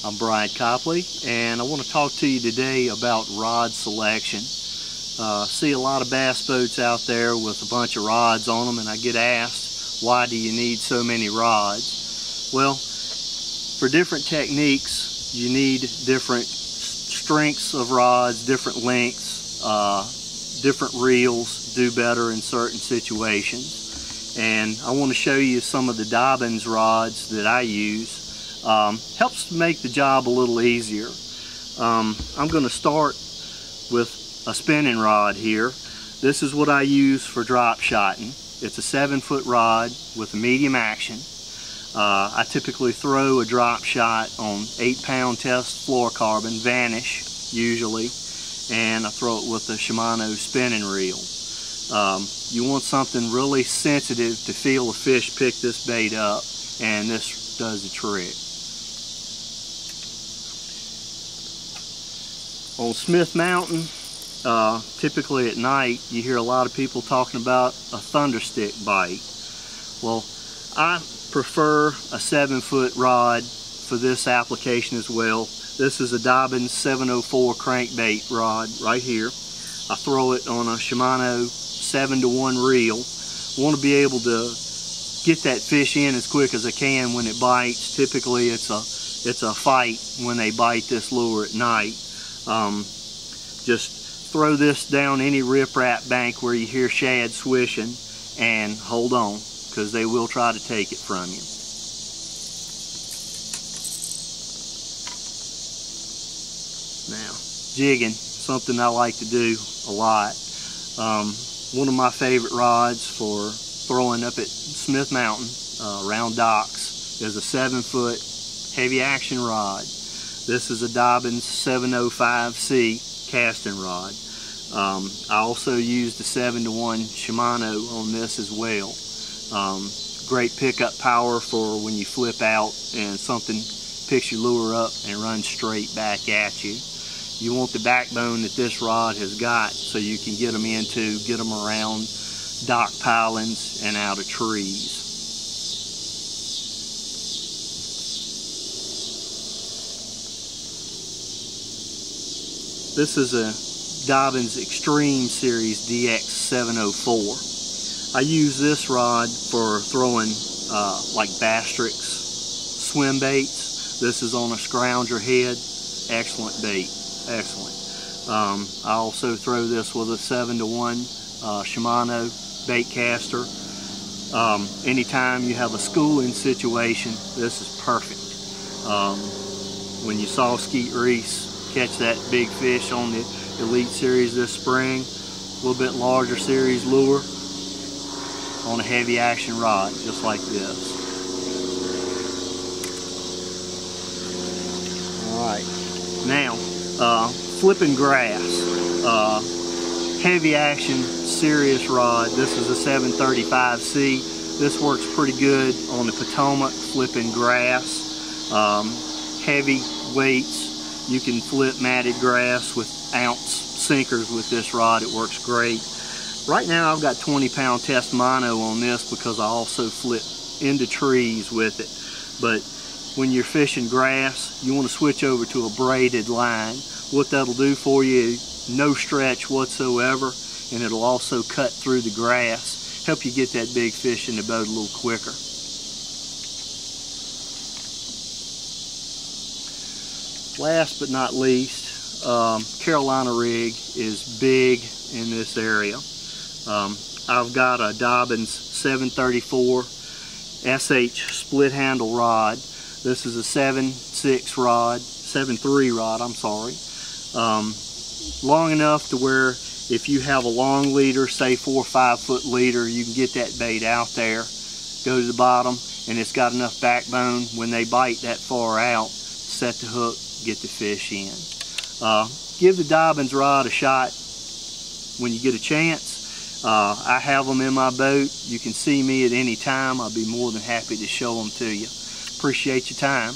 I'm Bryant Copley, and I want to talk to you today about rod selection. See a lot of bass boats out there with a bunch of rods on them, and I get asked, why do you need so many rods? Well, for different techniques, you need different strengths of rods, different lengths, different reels do better in certain situations. And I want to show you some of the Dobyns rods that I use. Helps make the job a little easier. I'm going to start with a spinning rod here. This is what I use for drop shotting. It's a 7-foot rod with a medium action. I typically throw a drop shot on 8-pound test fluorocarbon, Vanish usually, and I throw it with a Shimano spinning reel. You want something really sensitive to feel a fish pick this bait up, and this does the trick. On Smith Mountain, typically at night, you hear a lot of people talking about a thunderstick bite. Well, I prefer a 7-foot rod for this application as well. This is a Dobyns 704 crankbait rod right here. I throw it on a Shimano 7-to-1 reel. I want to be able to get that fish in as quick as I can when it bites. Typically it's a fight when they bite this lure at night. Just throw this down any riprap bank where you hear shad swishing and hold on, because they will try to take it from you. Now, jigging, something I like to do a lot. One of my favorite rods for throwing up at Smith Mountain around docks is a 7-foot heavy action rod. This is a Dobyns 705C casting rod. I also use the 7-to-1 Shimano on this as well. Great pickup power for when you flip out and something picks your lure up and runs straight back at you. You want the backbone that this rod has got so you can get them around dock pilings and out of trees. This is a Dobyns Extreme Series DX704. I use this rod for throwing like bass tricks, swim baits. This is on a scrounger head. Excellent bait, excellent. I also throw this with a 7-to-1 Shimano bait caster. Anytime you have a schooling situation, this is perfect. When you saw Skeet Reese catch that big fish on the Elite Series this spring, a little bit larger series lure on a heavy action rod just like this. Alright, now flipping grass, heavy action serious rod. This is a 735C. This works pretty good on the Potomac flipping grass. Heavy weights. You can flip matted grass with ounce sinkers with this rod. It works great. Right now I've got 20-pound test mono on this because I also flip into trees with it. But when you're fishing grass, you want to switch over to a braided line. What that'll do for you, no stretch whatsoever, and it'll also cut through the grass, help you get that big fish in the boat a little quicker. Last but not least, Carolina rig is big in this area. I've got a Dobyns 734 SH split handle rod. This is a 7.6 rod, 7.3 rod, I'm sorry. Long enough to where if you have a long leader, say 4 or 5 foot leader, you can get that bait out there, go to the bottom, and it's got enough backbone when they bite that far out, set the hook, get the fish in. Give the Dobyns rod a shot when you get a chance. I have them in my boat. You can see me at any time. I'll be more than happy to show them to you. Appreciate your time.